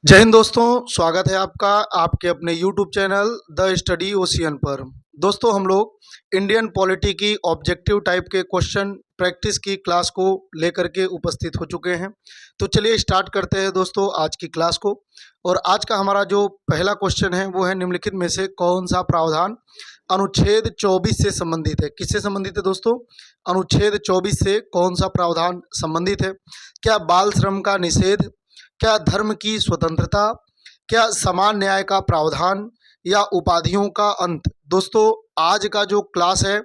जय हिंद दोस्तों, स्वागत है आपका आपके अपने YouTube channel the study ocean पर। दोस्तों, हम लोग इंडियन पॉलिटी की ऑब्जेक्टिव टाइप के क्वेश्चन प्रैक्टिस की क्लास को लेकर के उपस्थित हो चुके हैं। तो चलिए स्टार्ट करते हैं दोस्तों आज की क्लास को। और आज का हमारा जो पहला क्वेश्चन है वो है, निम्नलिखित में से कौन सा प्रावधान अनुच्छेद 24 से संबंधित है। किससे संबंधित है दोस्तों? अनुच्छेद 24 से कौन सा प्रावधान संबंधित है? क्या बाल श्रम का निषेध, क्या धर्म की स्वतंत्रता, क्या समान न्याय का प्रावधान, या उपाधियों का अंत? दोस्तों, आज का जो क्लास है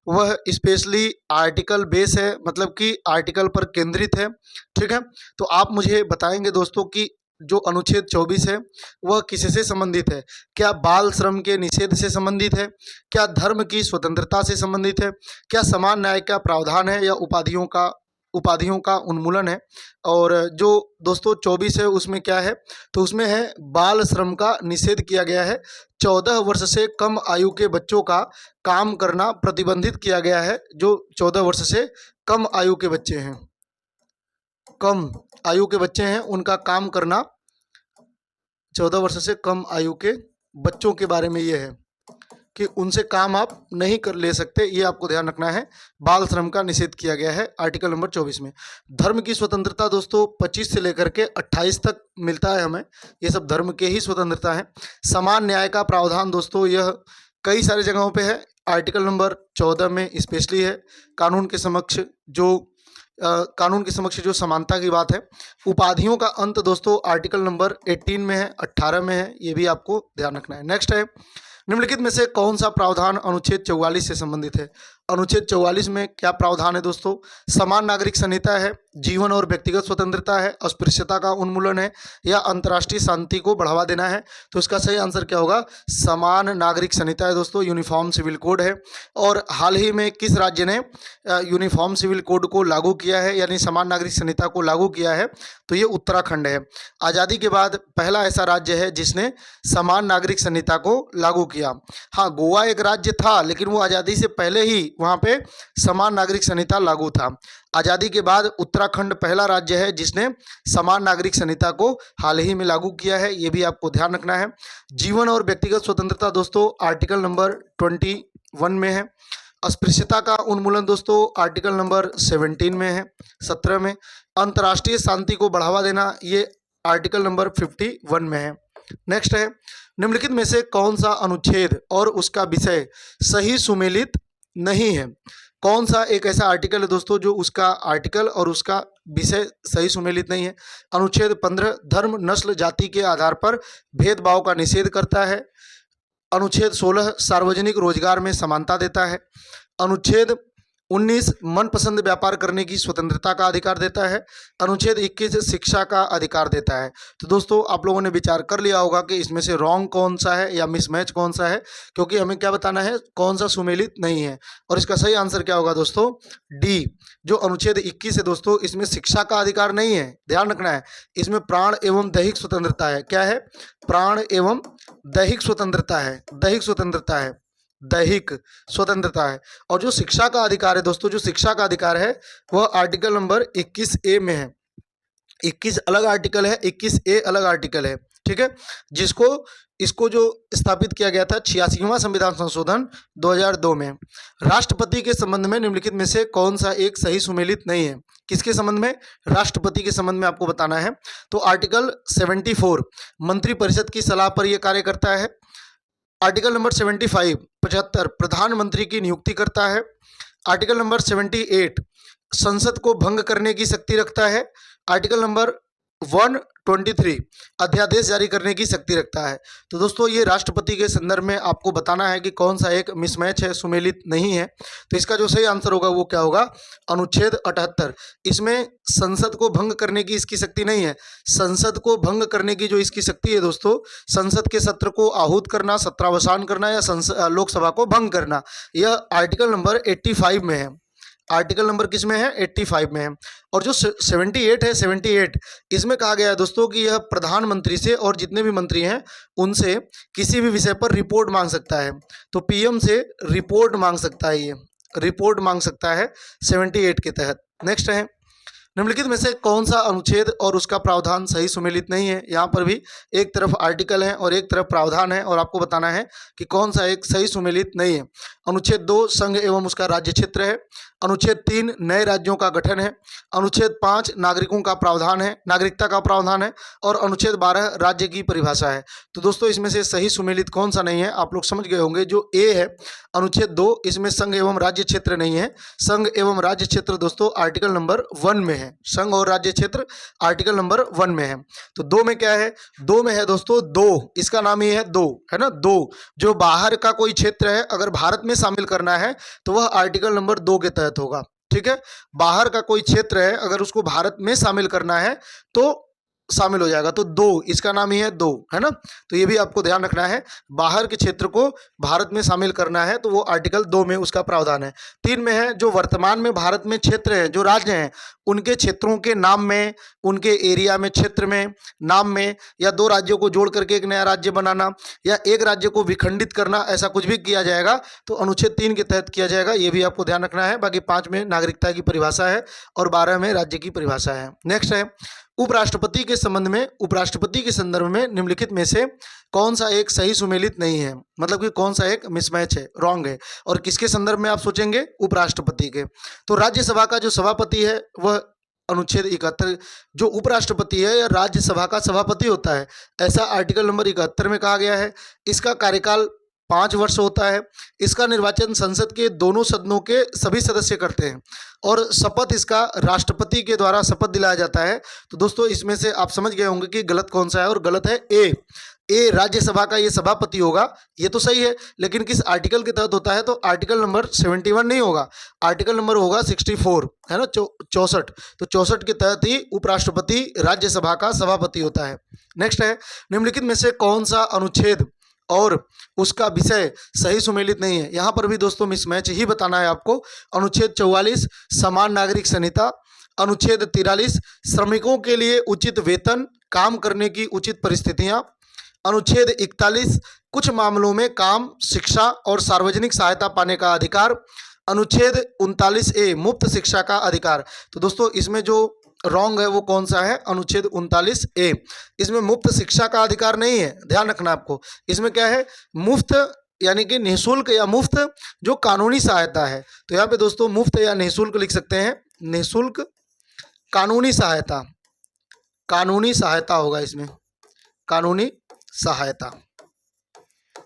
वह स्पेशली आर्टिकल बेस है, मतलब कि आर्टिकल पर केंद्रित है। ठीक है, तो आप मुझे बताएंगे दोस्तों कि जो अनुच्छेद 24 है वह किससे संबंधित है? क्या बाल श्रम के निषेध से संबंधित है, क्या धर्म की स्वतंत्रता से संबंधित है, क्या समान न्याय का प्रावधान है, या उपाधियों का उन्मूलन है? और जो दोस्तों 24 है उसमें क्या है? तो उसमें है बाल श्रम का निषेध किया गया है। 14 वर्ष से कम आयु के बच्चों का काम करना प्रतिबंधित किया गया है। जो 14 वर्ष से कम आयु के बच्चे हैं, कम आयु के बच्चे हैं, उनका काम करना, 14 वर्ष से कम आयु के बच्चों के बारे में ये है कि उनसे काम आप नहीं कर ले सकते, ये आपको ध्यान रखना है। बाल श्रम का निषेध किया गया है आर्टिकल नंबर 24 में। धर्म की स्वतंत्रता दोस्तों 25 से लेकर के 28 तक मिलता है हमें, ये सब धर्म के ही स्वतंत्रता है। समान न्याय का प्रावधान दोस्तों यह कई सारी जगहों पे है, आर्टिकल नंबर 14 में स्पेशली है। कानून के समक्ष जो समानता की बात है। उपाधियों का अंत दोस्तों आर्टिकल नंबर 18 में है, 18 में है, ये भी आपको ध्यान रखना है। नेक्स्ट है, निम्नलिखित में से कौन सा प्रावधान अनुच्छेद 44 से संबंधित है? अनुच्छेद 44 में क्या प्रावधान है दोस्तों? समान नागरिक संहिता है, जीवन और व्यक्तिगत स्वतंत्रता है, अस्पृश्यता का उन्मूलन है, या अंतर्राष्ट्रीय शांति को बढ़ावा देना है? तो इसका सही आंसर क्या होगा? समान नागरिक संहिता है दोस्तों, यूनिफॉर्म सिविल कोड है। और हाल ही में किस राज्य ने यूनिफॉर्म सिविल कोड को लागू किया है, यानी समान नागरिक संहिता को लागू किया है? तो ये उत्तराखंड है। आज़ादी के बाद पहला ऐसा राज्य है जिसने समान नागरिक संहिता को लागू किया। हाँ, गोवा एक राज्य था, लेकिन वो आज़ादी से पहले ही वहाँ पे समान नागरिक संहिता लागू था। आज़ादी के बाद उत्तराखंड पहला राज्य है जिसने समान नागरिक संहिता को हाल ही में लागू किया है, ये भी आपको ध्यान रखना है। जीवन और व्यक्तिगत स्वतंत्रता दोस्तों आर्टिकल नंबर 21 में है। अस्पृश्यता का उन्मूलन दोस्तों आर्टिकल नंबर 17 में है, 17 में। अंतर्राष्ट्रीय शांति को बढ़ावा देना, ये आर्टिकल नंबर 51 में है। नेक्स्ट है, निम्नलिखित में से कौन सा अनुच्छेद और उसका विषय सही सुमेलित नहीं है? कौन सा एक ऐसा आर्टिकल है दोस्तों जो उसका आर्टिकल और उसका विषय सही सुमेलित नहीं है? अनुच्छेद 15 धर्म, नस्ल, जाति के आधार पर भेदभाव का निषेध करता है। अनुच्छेद 16 सार्वजनिक रोजगार में समानता देता है। अनुच्छेद 19 मनपसंद व्यापार करने की स्वतंत्रता का अधिकार देता है। अनुच्छेद 21 शिक्षा का अधिकार देता है। तो दोस्तों, आप लोगों ने विचार कर लिया होगा कि इसमें से रॉन्ग कौन सा है या मिसमैच कौन सा है, क्योंकि हमें क्या बताना है, कौन सा सुमेलित नहीं है। और इसका सही आंसर क्या होगा दोस्तों? डी, जो अनुच्छेद 21 है दोस्तों, इसमें शिक्षा का अधिकार नहीं है, ध्यान रखना है। इसमें प्राण एवं दैहिक स्वतंत्रता है। क्या है? प्राण एवं दैहिक स्वतंत्रता है, दैहिक स्वतंत्रता है, दैहिक स्वतंत्रता है। और जो शिक्षा का अधिकार है दोस्तों, जो शिक्षा का अधिकार है वह आर्टिकल नंबर 21A में है। 21 अलग आर्टिकल है, 21A अलग आर्टिकल है। ठीक है, इसको जो स्थापित किया गया था 86वां संविधान संशोधन 2002 में। राष्ट्रपति के संबंध में निम्नलिखित में से कौन सा एक सही सुमेलित नहीं है? किसके संबंध में? राष्ट्रपति के संबंध में आपको बताना है। तो आर्टिकल 74 मंत्रिपरिषद की सलाह पर यह कार्य करता है। आर्टिकल नंबर 75 प्रधानमंत्री की नियुक्ति करता है। आर्टिकल नंबर 78 संसद को भंग करने की शक्ति रखता है। आर्टिकल नंबर 123 अध्यादेश जारी करने की शक्ति रखता है। तो दोस्तों, ये राष्ट्रपति के संदर्भ में आपको बताना है कि कौन सा एक मिसमैच है, सुमेलित नहीं है। तो इसका जो सही आंसर होगा वो क्या होगा? अनुच्छेद 78। इसमें संसद को भंग करने की इसकी शक्ति नहीं है। संसद को भंग करने की जो इसकी शक्ति है दोस्तों, संसद के सत्र को आहूत करना, सत्रावसान करना, या लोकसभा को भंग करना, यह आर्टिकल नंबर 85 में है। आर्टिकल नंबर किस में है? 85 में है। और जो 78 है, 78 इसमें कहा गया है दोस्तों कि यह प्रधानमंत्री से और जितने भी मंत्री हैं उनसे किसी भी विषय पर रिपोर्ट मांग सकता है। तो पीएम से रिपोर्ट मांग सकता है, ये रिपोर्ट मांग सकता है 78 के तहत। नेक्स्ट है, निम्नलिखित में से कौन सा अनुच्छेद और उसका प्रावधान सही सुमेलित नहीं है? यहाँ पर भी एक तरफ आर्टिकल है और एक तरफ प्रावधान है और आपको बताना है कि कौन सा एक सही सुमेलित नहीं है। अनुच्छेद 2 संघ एवं उसका राज्य क्षेत्र है। अनुच्छेद 3 नए राज्यों का गठन है। अनुच्छेद 5 नागरिकों का प्रावधान है, नागरिकता का प्रावधान है। और अनुच्छेद 12 राज्य की परिभाषा है। तो दोस्तों इसमें से सही सुमेलित कौन सा नहीं है? आप लोग समझ गए होंगे। जो ए है अनुच्छेद 2, इसमें संघ एवं राज्य क्षेत्र नहीं है। संघ एवं राज्य क्षेत्र दोस्तों आर्टिकल नंबर 1 में है। संघ और राज्य क्षेत्र आर्टिकल नंबर 1 में है। तो 2 में क्या है? 2 में है दोस्तों 2, इसका नाम ही है 2, है ना। 2 जो बाहर का कोई क्षेत्र है अगर भारत में शामिल करना है तो वह आर्टिकल नंबर 2 के तहत होगा। ठीक है, बाहर का कोई क्षेत्र है अगर उसको भारत में शामिल करना है तो शामिल हो जाएगा। तो 2, इसका नाम ही है 2, है ना। तो ये भी आपको ध्यान रखना है, बाहर के क्षेत्र को भारत में शामिल करना है तो वो आर्टिकल 2 में उसका प्रावधान है। 3 में है जो वर्तमान में भारत में क्षेत्र है, जो राज्य हैं उनके क्षेत्रों के नाम में, उनके एरिया में, क्षेत्र में, नाम में, या 2 राज्यों को जोड़ करके एक नया राज्य बनाना या एक राज्य को विखंडित करना, ऐसा कुछ भी किया जाएगा तो अनुच्छेद 3 के तहत किया जाएगा। ये भी आपको ध्यान रखना है। बाकी 5 में नागरिकता की परिभाषा है और 12 में राज्य की परिभाषा है। नेक्स्ट है उपराष्ट्रपति के संबंध में, उपराष्ट्रपति के संदर्भ में निम्नलिखित में से कौन सा एक सही सुमेलित नहीं है? मतलब कि कौन सा एक मिसमैच है, रॉन्ग है। और किसके संदर्भ में आप सोचेंगे? उपराष्ट्रपति के। तो राज्यसभा का जो सभापति है वह अनुच्छेद 71, जो उपराष्ट्रपति है या राज्यसभा का सभापति होता है, ऐसा आर्टिकल नंबर 71 में कहा गया है। इसका कार्यकाल 5 वर्ष होता है। इसका निर्वाचन संसद के दोनों सदनों के सभी सदस्य करते हैं और शपथ इसका राष्ट्रपति के द्वारा शपथ दिलाया जाता है। तो दोस्तों इसमें से आप समझ गए होंगे कि गलत कौन सा है, और गलत है ए राज्यसभा का ये सभापति होगा। ये तो सही है, लेकिन किस आर्टिकल के तहत होता है? तो आर्टिकल नंबर 71 नहीं होगा, आर्टिकल नंबर होगा 64, है ना, 64। तो 64 के तहत ही उपराष्ट्रपति राज्यसभा का सभापति होता है। नेक्स्ट है निम्नलिखित में से कौन सा अनुच्छेद और उसका विषय सही सुमेलित नहीं है? यहाँ पर भी दोस्तों मिसमैच ही बताना है आपको। अनुच्छेद 44 समान नागरिक संहिता, अनुच्छेद 43 श्रमिकों के लिए उचित वेतन, काम करने की उचित परिस्थितियाँ, अनुच्छेद 41 कुछ मामलों में काम, शिक्षा और सार्वजनिक सहायता पाने का अधिकार, अनुच्छेद 39A मुफ्त शिक्षा का अधिकार। तो दोस्तों इसमें जो रॉन्ग है वो कौन सा है? अनुच्छेद 39A। इसमें मुफ्त शिक्षा का अधिकार नहीं है, ध्यान रखना आपको। इसमें क्या है? मुफ्त यानी कि निःशुल्क या मुफ्त जो कानूनी सहायता है। तो यहाँ पे दोस्तों मुफ्त या निःशुल्क लिख सकते हैं, निःशुल्क कानूनी सहायता, कानूनी सहायता होगा इसमें, कानूनी सहायता।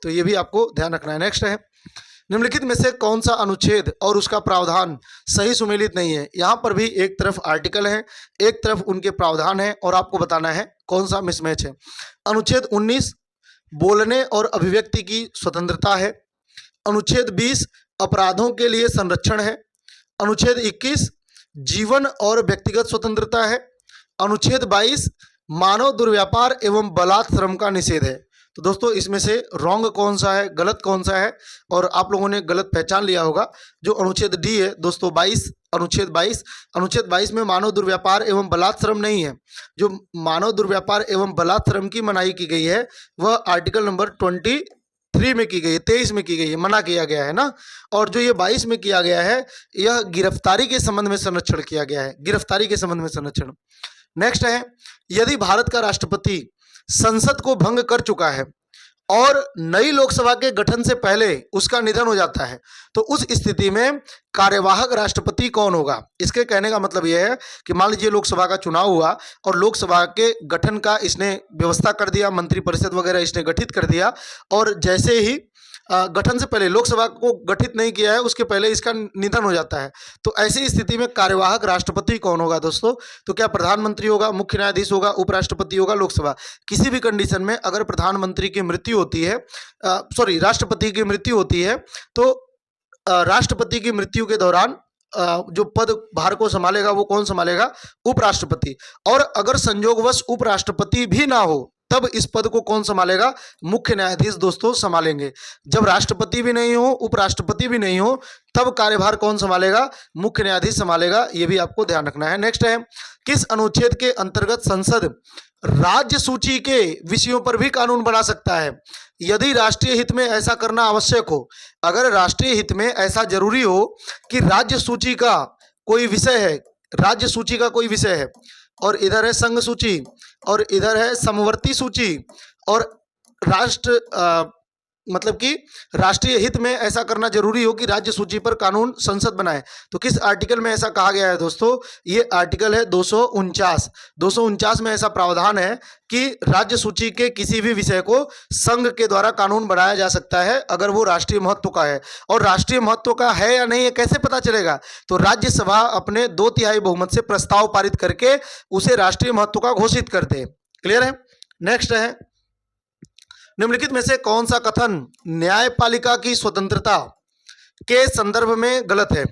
तो ये भी आपको ध्यान रखना है। नेक्स्ट है निम्नलिखित में से कौन सा अनुच्छेद और उसका प्रावधान सही सुमेलित नहीं है? यहाँ पर भी एक तरफ आर्टिकल है, एक तरफ उनके प्रावधान है और आपको बताना है कौन सा मिसमैच है। अनुच्छेद 19 बोलने और अभिव्यक्ति की स्वतंत्रता है। अनुच्छेद 20 अपराधों के लिए संरक्षण है। अनुच्छेद 21 जीवन और व्यक्तिगत स्वतंत्रता है। अनुच्छेद 22 मानव दुर्व्यापार एवं बलात् श्रम का निषेध है। तो दोस्तों इसमें से रॉन्ग कौन सा है, गलत कौन सा है? और आप लोगों ने गलत पहचान लिया होगा। जो अनुच्छेद डी है दोस्तों 22, अनुच्छेद 22 में मानव दुर्व्यापार एवं बलात् श्रम नहीं है। जो मानव दुर्व्यापार एवं बलात् श्रम की मनाही की गई है वह आर्टिकल नंबर 23 में की गई है, 23 में की गई है, मना किया गया है ना। और जो ये 22 में किया गया है यह गिरफ्तारी के संबंध में संरक्षण किया गया है, गिरफ्तारी के संबंध में संरक्षण। नेक्स्ट है यदि भारत का राष्ट्रपति संसद को भंग कर चुका है और नई लोकसभा के गठन से पहले उसका निधन हो जाता है तो उस स्थिति में कार्यवाहक राष्ट्रपति कौन होगा? इसके कहने का मतलब यह है कि मान लीजिए लोकसभा का चुनाव हुआ और लोकसभा के गठन का इसने व्यवस्था कर दिया, मंत्रिपरिषद वगैरह इसने गठित कर दिया, और जैसे ही गठन से पहले लोकसभा को गठित नहीं किया है उसके पहले इसका निधन हो जाता है, तो ऐसी स्थिति में कार्यवाहक राष्ट्रपति कौन होगा दोस्तों? तो क्या प्रधानमंत्री होगा, मुख्य न्यायाधीश होगा, उपराष्ट्रपति होगा, लोकसभा? किसी भी कंडीशन में अगर प्रधानमंत्री की मृत्यु होती है, राष्ट्रपति की मृत्यु होती है तो राष्ट्रपति की मृत्यु के दौरान जो पद भार को संभालेगा वो कौन संभालेगा? उपराष्ट्रपति। और अगर संयोगवश उपराष्ट्रपति भी ना हो तब इस पद को कौन संभालेगा? मुख्य न्यायाधीश दोस्तों संभालेंगे। जब राष्ट्रपति भी नहीं हो, उपराष्ट्रपति भी नहीं हो, तब कार्यभार कौन संभालेगा? मुख्य न्यायाधीश संभालेगा। ये भी आपको ध्यान रखना है। नेक्स्ट है किस अनुच्छेद के अंतर्गत संसद राज्य सूची के विषयों पर भी कानून बना सकता है यदि राष्ट्रीय हित में ऐसा करना आवश्यक हो? अगर राष्ट्रीय हित में ऐसा जरूरी हो कि राज्य सूची का कोई विषय है, राज्य सूची का कोई विषय है, और इधर है संघ सूची, और इधर है समवर्ती सूची, और राष्ट्र मतलब कि राष्ट्रीय हित में ऐसा करना जरूरी हो कि राज्य सूची पर कानून संसद बनाए। तो किस आर्टिकल में ऐसा कहा गया है दोस्तों? ये आर्टिकल है 249। 249 में ऐसा प्रावधान है कि राज्य सूची के किसी भी विषय को संघ के द्वारा कानून बनाया जा सकता है अगर वो राष्ट्रीय महत्व का है। और राष्ट्रीय महत्व का है या नहीं, ये कैसे पता चलेगा? तो राज्यसभा अपने 2/3 बहुमत से प्रस्ताव पारित करके उसे राष्ट्रीय महत्व का घोषित करते हैं। क्लियर है? नेक्स्ट है, निम्नलिखित में से कौन सा कथन न्यायपालिका की स्वतंत्रता के संदर्भ में गलत है?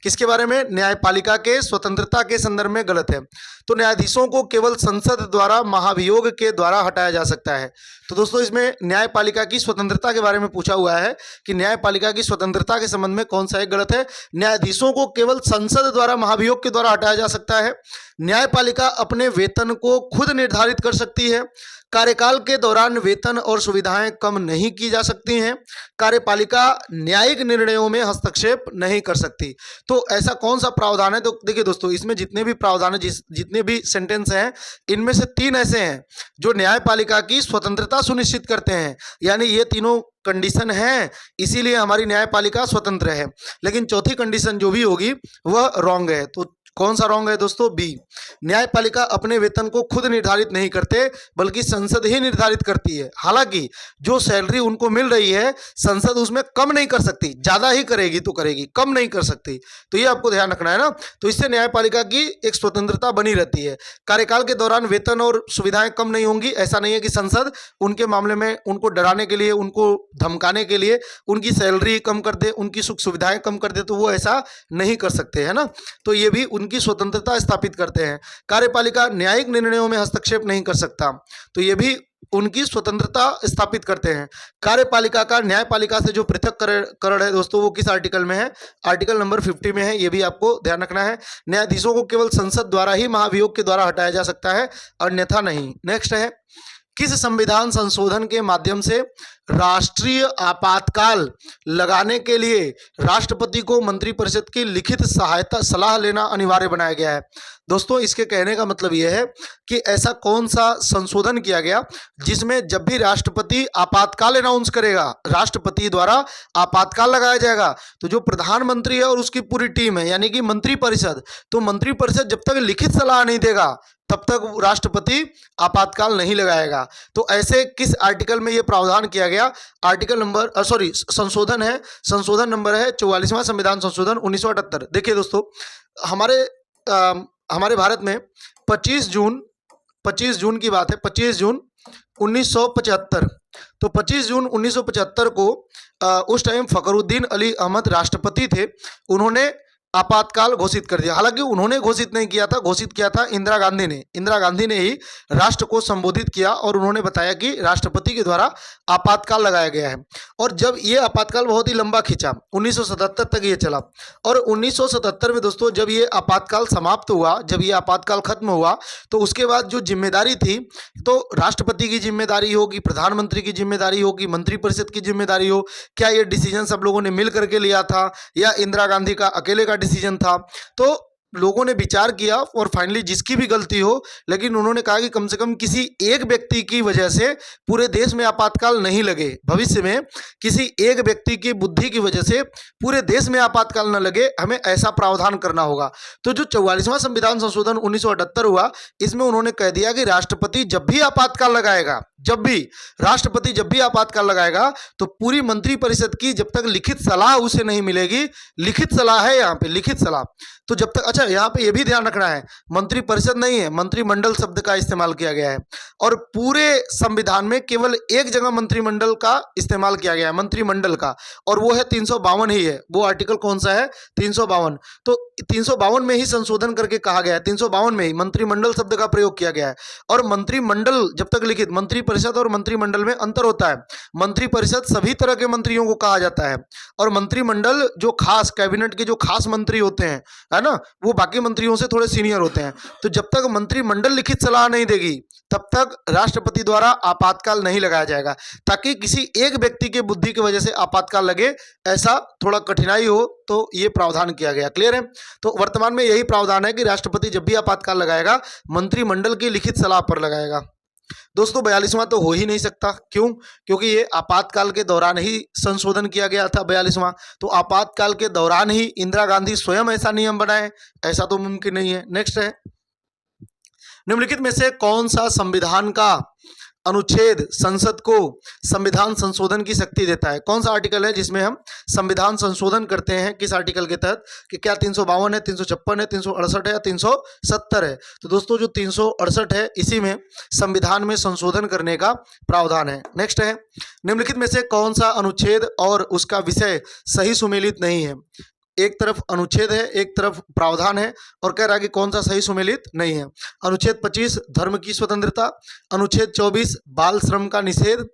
किसके बारे में? न्यायपालिका के स्वतंत्रता के संदर्भ में गलत है। तो न्यायाधीशों को केवल संसद द्वारा महाभियोग के द्वारा हटाया जा सकता है। तो दोस्तों इसमें न्यायपालिका की स्वतंत्रता के बारे में पूछा हुआ है कि न्यायपालिका की स्वतंत्रता के संबंध में कौन सा एक गलत है? न्यायाधीशों को केवल संसद द्वारा महाभियोग के द्वारा हटाया जा सकता है। न्यायपालिका अपने वेतन को खुद निर्धारित कर सकती है। कार्यकाल के दौरान वेतन और सुविधाएं कम नहीं की जा सकती हैं। कार्यपालिका न्यायिक निर्णयों में हस्तक्षेप नहीं कर सकती। तो ऐसा कौन सा प्रावधान है? तो देखिए दोस्तों, इसमें जितने भी प्रावधान है, जितने भी सेंटेंस हैं, इनमें से 3 ऐसे हैं जो न्यायपालिका की स्वतंत्रता सुनिश्चित करते हैं। यानी ये तीनों कंडीशन है, इसीलिए हमारी न्यायपालिका स्वतंत्र है। लेकिन चौथी कंडीशन जो भी होगी वह रॉन्ग है। तो कौन सा रॉन्ग है दोस्तों? बी। न्यायपालिका अपने वेतन को खुद निर्धारित नहीं करते बल्कि संसद ही निर्धारित करती है। हालांकि जो सैलरी उनको मिल रही है संसद उसमें कम नहीं कर सकती, ज्यादा ही करेगी तो करेगी, कम नहीं कर सकती। तो ये आपको ध्यान रखना है ना। तो इससे न्यायपालिका की एक स्वतंत्रता बनी रहती है। कार्यकाल के दौरान वेतन और सुविधाएं कम नहीं होंगी, ऐसा नहीं है कि संसद उनके मामले में उनको डराने के लिए, उनको धमकाने के लिए उनकी सैलरी कम कर दे, उनकी सुख सुविधाएं कम कर दे, तो वो ऐसा नहीं कर सकते, है ना। तो ये भी की स्वतंत्रता स्थापित करते हैं। कार्यपालिका न्यायिक निर्णयों में हस्तक्षेप नहीं कर सकता, तो ये भी उनकी स्वतंत्रता स्थापित करते हैं। कार्यपालिका का न्यायपालिका से जो पृथक्करण है दोस्तों, वो किस आर्टिकल में है? आर्टिकल नंबर 50 में है। ये भी आपको ध्यान रखना है। न्यायाधीशों को केवल संसद द्वारा ही महाभियोग के द्वारा हटाया जा सकता है, अन्यथा नहीं। नेक्स्ट है, किस संविधान संशोधन के माध्यम से राष्ट्रीय आपातकाल लगाने के लिए राष्ट्रपति को मंत्रिपरिषद की लिखित सलाह लेना अनिवार्य बनाया गया है? दोस्तों इसके कहने का मतलब यह है कि ऐसा कौन सा संशोधन किया गया जिसमें जब भी राष्ट्रपति आपातकाल अनाउंस करेगा, राष्ट्रपति द्वारा आपातकाल लगाया जाएगा, तो जो प्रधानमंत्री है और उसकी पूरी टीम है यानी कि मंत्रिपरिषद, तो मंत्रिपरिषद जब तक लिखित सलाह नहीं देगा तब तक राष्ट्रपति आपातकाल नहीं लगाएगा। तो ऐसे किस आर्टिकल में यह प्रावधान किया गया? आर्टिकल नंबर संशोधन है, संशोधन नंबर है 44वां संविधान संशोधन 1978। देखिए दोस्तों, हमारे भारत में 25 जून की बात है, 25 जून 1975। तो 25 जून 1975 को उस टाइम फखरुद्दीन अली अहमद राष्ट्रपति थे, उन्होंने आपातकाल घोषित कर दिया। हालांकि उन्होंने घोषित नहीं किया था, घोषित किया था इंदिरा गांधी ने ही राष्ट्र को संबोधित किया और उन्होंने बताया कि राष्ट्रपति के द्वारा आपातकाल लगाया गया है। और जब ये आपातकाल बहुत ही लंबा खींचा, 1977 तक ये चला, और 1977 में दोस्तों जब ये आपातकाल समाप्त हुआ, जब ये आपातकाल खत्म हुआ, तो उसके बाद जो जिम्मेदारी थी, तो राष्ट्रपति की जिम्मेदारी होगी, प्रधानमंत्री की जिम्मेदारी होगी, मंत्रिपरिषद की जिम्मेदारी हो, क्या ये डिसीजन सब लोगों ने मिल करके लिया था या इंदिरा गांधी का अकेले का डिसीजन था? तो लोगों ने विचार किया और फाइनली जिसकी भी गलती हो, लेकिन उन्होंने कहा कि कम से कम किसी एक व्यक्ति की वजह से पूरे देश में आपातकाल नहीं लगे, भविष्य में किसी एक व्यक्ति की बुद्धि की वजह से पूरे देश में आपातकाल न लगे, हमें ऐसा प्रावधान करना होगा। तो जो 44वां संविधान संशोधन 1978 हुआ, इसमें उन्होंने कह दिया कि राष्ट्रपति जब भी आपातकाल लगाएगा, राष्ट्रपति जब भी आपातकाल लगाएगा, तो पूरी मंत्रिपरिषद की जब तक लिखित सलाह उसे नहीं मिलेगी, लिखित सलाह है यहाँ पे, लिखित सलाह, तो जब तक, अच्छा यहाँ पे ये भी ध्यान रखना है, मंत्रिपरिषद नहीं है, मंत्रिमंडल शब्द का इस्तेमाल किया गया है। और पूरे संविधान में केवल एक जगह मंत्रिमंडल का इस्तेमाल किया गया है, मंत्रिमंडल का, और वो है 352 ही है। वो आर्टिकल कौन सा है? 352। तो 352 में ही संशोधन करके कहा गया है, 352 में ही मंत्रिमंडल शब्द का प्रयोग किया गया है। और मंत्रिमंडल जब तक लिखित, मंत्री मंत्रिपरिषद और मंत्रिमंडल में अंतर होता है। मंत्रिपरिषद सभी तरह के मंत्रियों को कहा जाता है और मंत्रिमंडल जो खास कैबिनेट के जो खास मंत्री होते हैं, है ना, वो बाकी मंत्रियों से थोड़े सीनियर होते हैं। तो जब तक मंत्रिमंडल लिखित सलाह नहीं देगी तब तक राष्ट्रपति द्वारा आपातकाल नहीं लगाया जाएगा, ताकि किसी एक व्यक्ति के बुद्धि की वजह से आपातकाल लगे, ऐसा थोड़ा कठिनाई हो तो ये प्रावधान किया गया। क्लियर है? तो वर्तमान में यही प्रावधान है कि राष्ट्रपति जब भी आपातकाल लगाएगा मंत्रिमंडल की लिखित सलाह पर लगाएगा। दोस्तों 42वां तो हो ही नहीं सकता। क्यों? क्योंकि ये आपातकाल के दौरान ही संशोधन किया गया था 42वां। तो आपातकाल के दौरान ही इंदिरा गांधी स्वयं ऐसा नियम बनाए, ऐसा तो मुमकिन नहीं है। नेक्स्ट है, निम्नलिखित में से कौन सा संविधान का अनुच्छेद संसद को संविधान संशोधन की शक्ति देता है? कौन सा आर्टिकल है जिसमें हम संविधान संशोधन करते हैं? किस आर्टिकल के तहत? कि क्या 352 है, 356 है, 368 है या 370 है? तो दोस्तों जो 368 है इसी में संविधान में संशोधन करने का प्रावधान है। नेक्स्ट है, निम्नलिखित में से कौन सा अनुच्छेद और उसका विषय सही सुमेलित नहीं है? एक तरफ अनुच्छेद है, एक तरफ प्रावधान है और कह रहा है कि कौन सा सही सुमेलित नहीं है। अनुच्छेद 25 धर्म की स्वतंत्रता, अनुच्छेद 24 बाल श्रम का निषेध,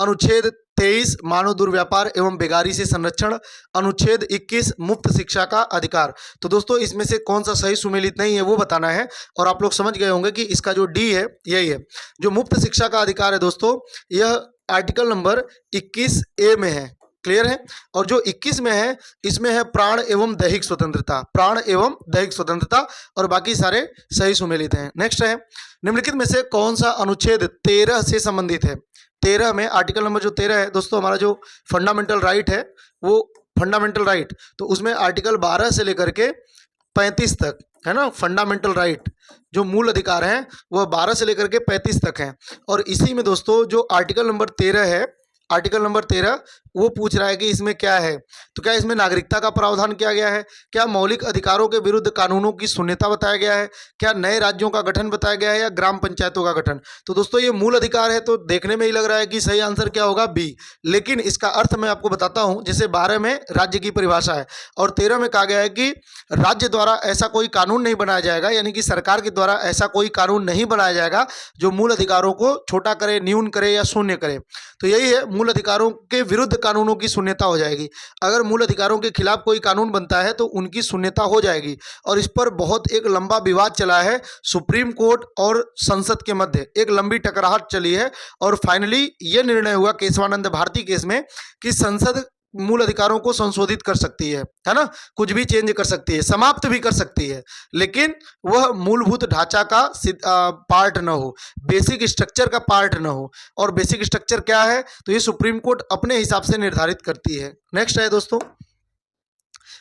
अनुच्छेद 23 मानव दुर्व्यापार एवं बेगारी से संरक्षण, अनुच्छेद 21 मुफ्त शिक्षा का अधिकार। तो दोस्तों इसमें से कौन सा सही सुमेलित नहीं है वो बताना है और आप लोग समझ गए होंगे कि इसका जो डी है यही है। जो मुफ्त शिक्षा का अधिकार है दोस्तों, यह आर्टिकल नंबर 21A में है। क्लियर है? और जो 21 में है इसमें है प्राण एवं दैहिक स्वतंत्रता, प्राण एवं दैहिक स्वतंत्रता, और बाकी सारे सही सुमेलित हैं। नेक्स्ट है, निम्नलिखित में से कौन सा अनुच्छेद 13 से संबंधित है? 13 में आर्टिकल नंबर जो 13 है दोस्तों, हमारा जो फंडामेंटल राइट है वो फंडामेंटल राइट, तो उसमें आर्टिकल 12 से लेकर के 35 तक है ना, फंडामेंटल राइट जो मूल अधिकार हैं वह 12 से लेकर के 35 तक हैं। और इसी में दोस्तों जो आर्टिकल नंबर 13 है, आर्टिकल नंबर 13 वो पूछ रहा है कि इसमें क्या है? तो क्या इसमें नागरिकता का प्रावधान किया गया है? क्या मौलिक अधिकारों के विरुद्ध कानूनों की शून्यता बताया गया है? क्या नए राज्यों का गठन बताया गया है या ग्राम पंचायतों का गठन? तो दोस्तों ये मूल अधिकार है, तो देखने में ही लग रहा है कि सही आंसर क्या होगा? बी। लेकिन इसका अर्थ मैं आपको बताता हूं। जैसे 12 में राज्य की परिभाषा है और 13 में कहा गया है कि राज्य द्वारा ऐसा कोई कानून नहीं बनाया जाएगा, यानी कि सरकार के द्वारा ऐसा कोई कानून नहीं बनाया जाएगा जो मूल अधिकारों को छोटा करे, न्यून करे या शून्य करे। तो यही है, मूल अधिकारों के विरुद्ध कानूनों की शून्यता हो जाएगी। अगर मूल अधिकारों के खिलाफ कोई कानून बनता है तो उनकी शून्यता हो जाएगी। और इस पर बहुत एक लंबा विवाद चला है, सुप्रीम कोर्ट और संसद के मध्य एक लंबी टकराहट चली है और फाइनली ये निर्णय हुआ केशवानंद भारती केस में कि संसद मूल अधिकारों को संशोधित कर सकती है ना, कुछ भी चेंज कर सकती है, समाप्त भी कर सकती है, लेकिन वह मूलभूत ढांचा का पार्ट न हो, बेसिक स्ट्रक्चर का पार्ट न हो। और बेसिक स्ट्रक्चर क्या है तो ये सुप्रीम कोर्ट अपने हिसाब से निर्धारित करती है। नेक्स्ट है दोस्तों,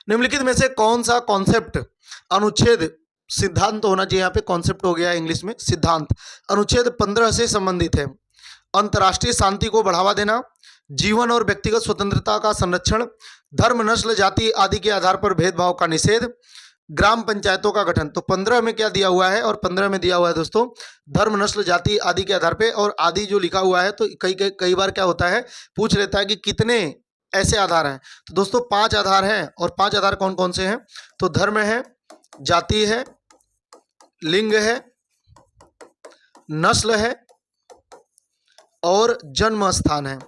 निम्नलिखित में से कौन सा कॉन्सेप्ट अनुच्छेद सिद्धांत होना चाहिए, यहाँ पे कॉन्सेप्ट हो गया इंग्लिश में सिद्धांत, अनुच्छेद 15 से संबंधित है? अंतर्राष्ट्रीय शांति को बढ़ावा देना, जीवन और व्यक्तिगत स्वतंत्रता का संरक्षण, धर्म नस्ल जाति आदि के आधार पर भेदभाव का निषेध, ग्राम पंचायतों का गठन। तो 15 में क्या दिया हुआ है और 15 में दिया हुआ है दोस्तों धर्म नस्ल जाति आदि के आधार पे, और आदि जो लिखा हुआ है तो कई बार क्या होता है पूछ लेता है कि कितने ऐसे आधार हैं। तो दोस्तों 5 आधार हैं, और 5 आधार कौन कौन से हैं? तो धर्म है, जाति है, लिंग है, नस्ल है और जन्म स्थान है।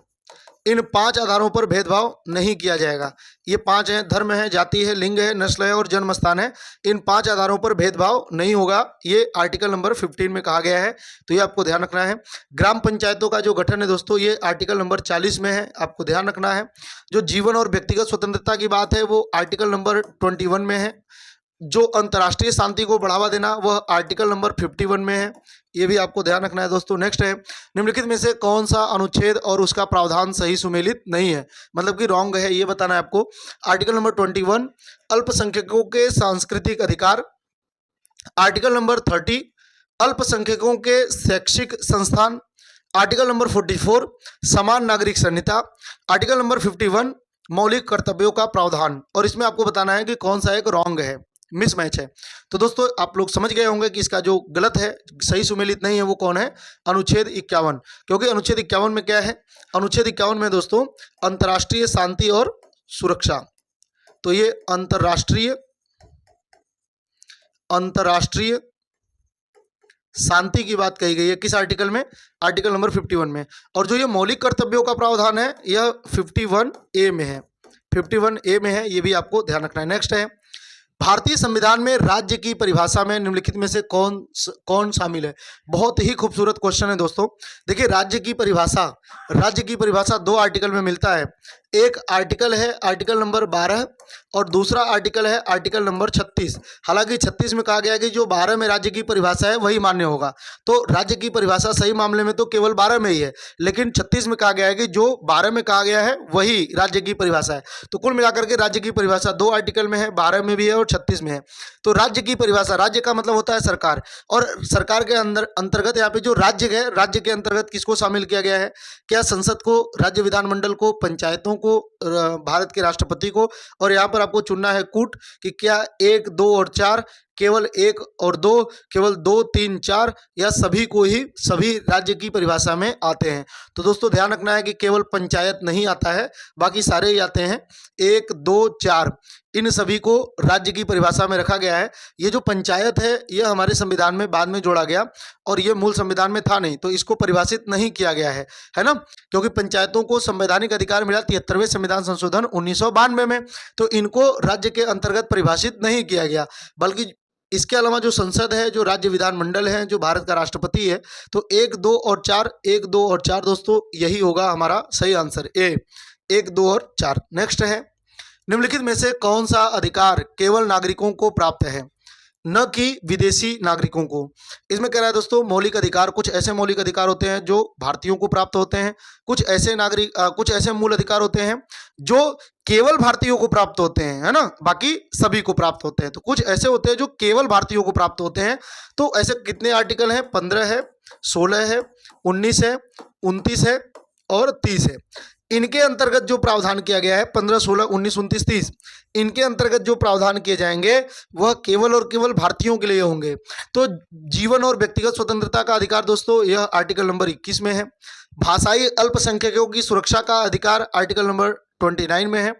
इन 5 आधारों पर भेदभाव नहीं किया जाएगा। ये 5 हैं, धर्म है, जाति है, लिंग है, नस्ल है और जन्म स्थान है। इन 5 आधारों पर भेदभाव नहीं होगा, ये आर्टिकल नंबर 15 में कहा गया है, तो ये आपको ध्यान रखना है। ग्राम पंचायतों का जो गठन है दोस्तों ये आर्टिकल नंबर 40 में है, आपको ध्यान रखना है। जो जीवन और व्यक्तिगत स्वतंत्रता की बात है वो आर्टिकल नंबर 21 में है। जो अंतर्राष्ट्रीय शांति को बढ़ावा देना वह आर्टिकल नंबर 51 में है, ये भी आपको ध्यान रखना है दोस्तों। नेक्स्ट है, निम्नलिखित में से कौन सा अनुच्छेद और उसका प्रावधान सही सुमेलित नहीं है, मतलब कि रॉन्ग है, ये बताना है आपको। आर्टिकल नंबर 21 अल्पसंख्यकों के सांस्कृतिक अधिकार, आर्टिकल नंबर 30 अल्पसंख्यकों के शैक्षिक संस्थान, आर्टिकल नंबर 44 समान नागरिक संहिता, आर्टिकल नंबर 51 मौलिक कर्तव्यों का प्रावधान। और इसमें आपको बताना है कि कौन सा एक रॉन्ग है, मिसमैच है। तो दोस्तों आप लोग समझ गए होंगे कि इसका जो गलत है, सही सुमेलित नहीं है, वो कौन है? अनुच्छेद 51। क्योंकि अनुच्छेद 51 में क्या है? अनुच्छेद 51 में दोस्तों अंतर्राष्ट्रीय शांति और सुरक्षा, तो ये अंतर्राष्ट्रीय शांति की बात कही गई है किस आर्टिकल में? आर्टिकल नंबर 51 में। और जो ये मौलिक कर्तव्यों का प्रावधान है यह 51A में है, 51A में है, ये भी आपको ध्यान रखना है। नेक्स्ट है, भारतीय संविधान में राज्य की परिभाषा में निम्नलिखित में से कौन शामिल है? बहुत ही खूबसूरत क्वेश्चन है दोस्तों। देखिए राज्य की परिभाषा दो आर्टिकल में मिलता है। एक आर्टिकल है आर्टिकल नंबर 12 और दूसरा आर्टिकल है आर्टिकल नंबर 36। हालांकि 36 में कहा गया है कि जो 12 में राज्य की परिभाषा है वही मान्य होगा, तो राज्य की परिभाषा सही मामले में तो केवल 12 में ही है, लेकिन 36 में कहा गया है कि जो 12 में कहा गया है वही राज्य की परिभाषा है। तो कुल मिलाकर के राज्य की परिभाषा दो आर्टिकल में है, 12 में भी है और 36 में है। तो राज्य की परिभाषा, राज्य का मतलब होता है सरकार, और सरकार के अंतर्गत यहाँ पे जो राज्य है, राज्य के अंतर्गत किसको शामिल किया गया है? क्या संसद को, राज्य विधानमंडल को, पंचायतों को, भारत के राष्ट्रपति को, और यहाँ पर आपको चुनना है कूट कि क्या 1, 2 और 4, केवल 1 और 2, केवल 2, 3, 4 या सभी को ही सभी राज्य की परिभाषा में आते हैं। तो दोस्तों ध्यान रखना है कि केवल पंचायत नहीं आता है, बाकी सारे ही आते हैं। 1, 2, 4 इन सभी को राज्य की परिभाषा में रखा गया है। ये जो पंचायत है यह हमारे संविधान में बाद में जोड़ा गया और ये मूल संविधान में था नहीं, तो इसको परिभाषित नहीं किया गया है ना, क्योंकि पंचायतों को संवैधानिक अधिकार मिला 73वें संविधान संशोधन 1992 में, तो इनको राज्य के अंतर्गत परिभाषित नहीं किया गया। बल्कि इसके अलावा जो संसद है, जो राज्य विधानमंडल है, जो भारत का राष्ट्रपति है, तो 1, 2 और 4, 1, 2 और 4 दोस्तों यही होगा हमारा सही आंसर ए, 1, 2 और 4। नेक्स्ट है, निम्नलिखित में से कौन सा अधिकार केवल नागरिकों को प्राप्त है, न कि विदेशी नागरिकों को? इसमें कह रहा है दोस्तों मौलिक अधिकार, कुछ ऐसे मौलिक अधिकार होते हैं जो भारतीयों को प्राप्त होते हैं, कुछ ऐसे मूल अधिकार होते हैं जो केवल भारतीयों को प्राप्त होते हैं, है ना, बाकी सभी को प्राप्त होते हैं। तो कुछ ऐसे होते हैं जो केवल भारतीयों को प्राप्त होते हैं। तो ऐसे कितने आर्टिकल हैं? 15 है, 16 है, 19 है, 29 है और 30 है। इनके अंतर्गत जो प्रावधान किया गया है 15, 16, 19, 29, 30, इनके अंतर्गत जो प्रावधान किए जाएंगे वह केवल और केवल भारतीयों के लिए होंगे। तो जीवन और व्यक्तिगत स्वतंत्रता का अधिकार दोस्तों यह आर्टिकल नंबर 21 में है। भाषाई अल्पसंख्यकों की सुरक्षा का अधिकार आर्टिकल नंबर 29 में है।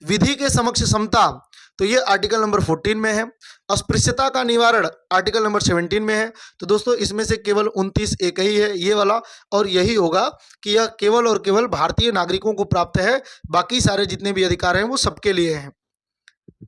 विधि के समक्ष समता, तो ये आर्टिकल नंबर 14 में है। अस्पृश्यता का निवारण आर्टिकल नंबर 17 में है। तो दोस्तों इसमें से केवल 29 एक ही है, ये वाला, और यही होगा कि यह केवल और केवल भारतीय नागरिकों को प्राप्त है, बाकी सारे जितने भी अधिकार हैं वो सबके लिए हैं।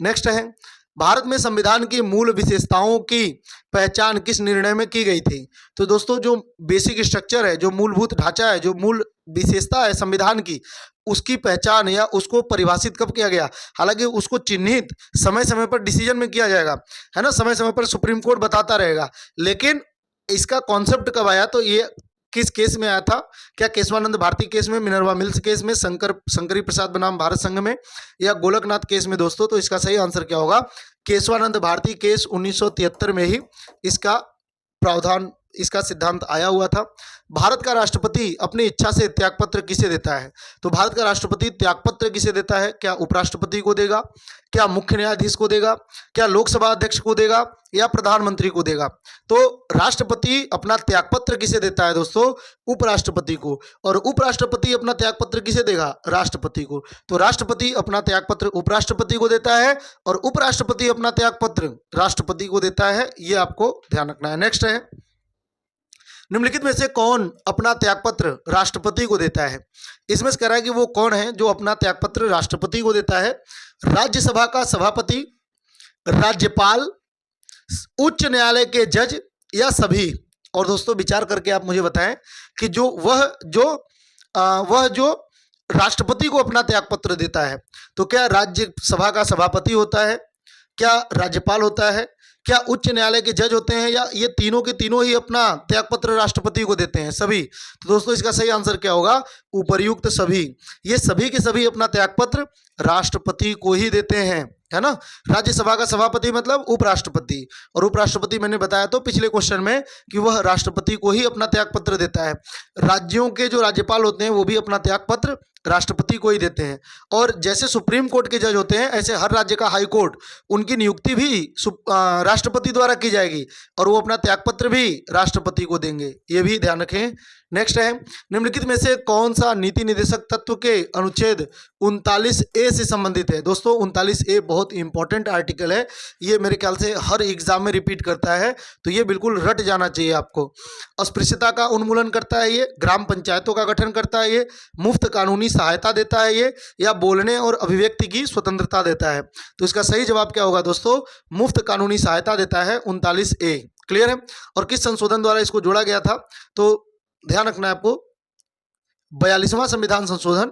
नेक्स्ट है, भारत में संविधान की मूल विशेषताओं की पहचान किस निर्णय में की गई थी? तो दोस्तों जो बेसिक स्ट्रक्चर है, जो मूलभूत ढांचा है, जो मूल विशेषता है संविधान की, उसकी पहचान या उसको परिभाषित कब किया गया? हालांकि उसको चिन्हित समय समय पर डिसीजन में किया जाएगा, है ना, समय समय पर सुप्रीम कोर्ट बताता रहेगा, लेकिन इसका कॉन्सेप्ट कब आया? तो ये किस केस में आया था? क्या केशवानंद भारती केस में, मिनर्वा मिल्स केस में, शंकरी प्रसाद बनाम भारत संघ में, या गोलकनाथ केस में दोस्तों? तो इसका सही आंसर क्या होगा? केशवानंद भारती केस 1973 में ही इसका प्रावधान, इसका सिद्धांत आया हुआ था। भारत का राष्ट्रपति अपनी इच्छा से त्यागपत्र किसे देता है? तो भारत का राष्ट्रपति त्यागपत्र किसे देता है? क्या उपराष्ट्रपति को देगा, क्या मुख्य न्यायाधीश को देगा, क्या लोकसभा अध्यक्ष को देगा, या प्रधानमंत्री को देगा? तो राष्ट्रपति अपना त्यागपत्र किसे देता है दोस्तों? उपराष्ट्रपति को। और उपराष्ट्रपति अपना त्यागपत्र किसे देगा? राष्ट्रपति को। तो राष्ट्रपति अपना त्यागपत्र उपराष्ट्रपति को देता है और उपराष्ट्रपति अपना त्यागपत्र राष्ट्रपति को देता है, ये आपको ध्यान रखना है। नेक्स्ट है, निम्नलिखित में से कौन अपना त्यागपत्र राष्ट्रपति को देता है? इसमें से कह रहा है कि वो कौन है जो अपना त्यागपत्र राष्ट्रपति को देता है? राज्यसभा का सभापति, राज्यपाल, उच्च न्यायालय के जज, या सभी? और दोस्तों विचार करके आप मुझे बताएं कि वह जो राष्ट्रपति को अपना त्यागपत्र देता है, तो क्या राज्यसभा का सभापति होता है, क्या राज्यपाल होता है, क्या उच्च न्यायालय के जज होते हैं, या ये तीनों के तीनों ही अपना त्यागपत्र राष्ट्रपति को देते हैं? सभी। तो दोस्तों इसका सही आंसर क्या होगा? उपर्युक्त सभी। ये सभी के सभी अपना त्यागपत्र राष्ट्रपति को ही देते हैं, है ना। राज्यसभा का सभापति मतलब उपराष्ट्रपति, और उपराष्ट्रपति मैंने बताया तो पिछले क्वेश्चन में कि वह राष्ट्रपति को ही अपना त्यागपत्र देता है। राज्यों के जो राज्यपाल होते हैं वो भी अपना त्यागपत्र राष्ट्रपति को ही देते हैं। और जैसे सुप्रीम कोर्ट के जज होते हैं, ऐसे हर राज्य का हाई कोर्ट, उनकी नियुक्ति भी राष्ट्रपति द्वारा की जाएगी और वो अपना त्यागपत्र भी राष्ट्रपति को देंगे, ये भी ध्यान रखें। नेक्स्ट है, निम्नलिखित में से कौन सा नीति निर्देशक तत्व के अनुच्छेद 39A से संबंधित है? दोस्तों 39A बहुत इंपॉर्टेंट आर्टिकल है, ये मेरे ख्याल से हर एग्जाम में रिपीट करता है, तो ये बिल्कुल रट जाना चाहिए आपको। अस्पृश्यता का उन्मूलन करता है ये, ग्राम पंचायतों का गठन करता है ये, मुफ्त कानूनी सहायता देता है ये, या बोलने और अभिव्यक्ति की स्वतंत्रता देता है? तो इसका सही जवाब क्या होगा दोस्तों? मुफ्त कानूनी सहायता देता है 39A। क्लियर है? और किस संशोधन द्वारा इसको जोड़ा गया था? तो ध्यान रखना है आपको, 42वां संविधान संशोधन,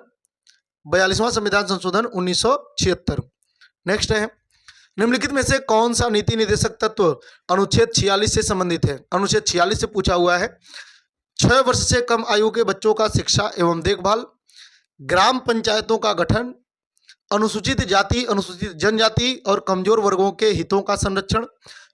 42वां संविधान संशोधन 1976। नेक्स्ट है, निम्नलिखित में से कौन सा नीति निर्देशक तत्व अनुच्छेद 46 से संबंधित है? अनुच्छेद 46 से पूछा हुआ है। 6 वर्ष से कम आयु के बच्चों का शिक्षा एवं देखभाल, ग्राम पंचायतों का गठन, अनुसूचित जाति, अनुसूचित जनजाति और कमजोर वर्गों के हितों का संरक्षण,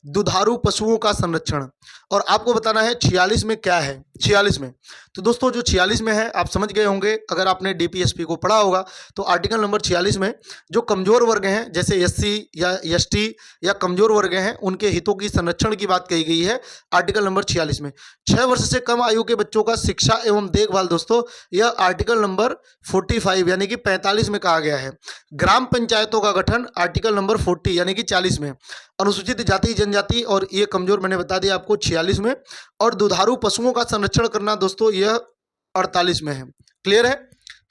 दुधारू पशुओं का संरक्षण। और आपको बताना है 46 में क्या है। 46 में, तो दोस्तों जो 46 में है आप समझ गए होंगे, अगर आपने डीपीएसपी को पढ़ा होगा तो आर्टिकल नंबर 46 में जो कमजोर वर्ग हैं, जैसे एससी या एसटी या कमजोर वर्ग हैं, उनके हितों की संरक्षण की बात कही गई है आर्टिकल नंबर 46 में। 6 वर्ष से कम आयु के बच्चों का शिक्षा एवं देखभाल, दोस्तों यह आर्टिकल नंबर 45 यानी कि 45 में कहा गया है। ग्राम पंचायतों का गठन आर्टिकल नंबर 40 यानी कि 40 में। अनुसूचित जाति जनजाति और ये कमजोर मैंने बता दिया आपको 46 में। और दुधारू पशुओं का संरक्षण करना दोस्तों यह 48 में है। क्लियर है?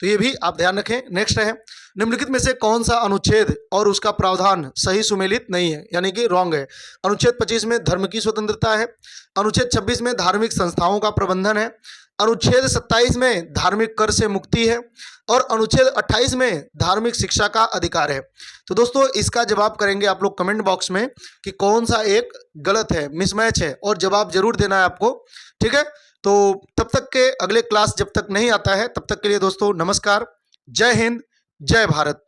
तो ये भी आप ध्यान रखें। नेक्स्ट है, निम्नलिखित में से कौन सा अनुच्छेद और उसका प्रावधान सही सुमेलित नहीं है, यानी कि रॉन्ग है? अनुच्छेद 25 में धर्म की स्वतंत्रता है, अनुच्छेद 26 में धार्मिक संस्थाओं का प्रबंधन है, अनुच्छेद 27 में धार्मिक कर से मुक्ति है और अनुच्छेद 28 में धार्मिक शिक्षा का अधिकार है। तो दोस्तों इसका जवाब करेंगे आप लोग कमेंट बॉक्स में कि कौन सा एक गलत है, मिसमैच है, और जवाब जरूर देना है आपको। ठीक है? तो तब तक के अगले क्लास जब तक नहीं आता है तब तक के लिए दोस्तों नमस्कार, जय हिंद, जय भारत।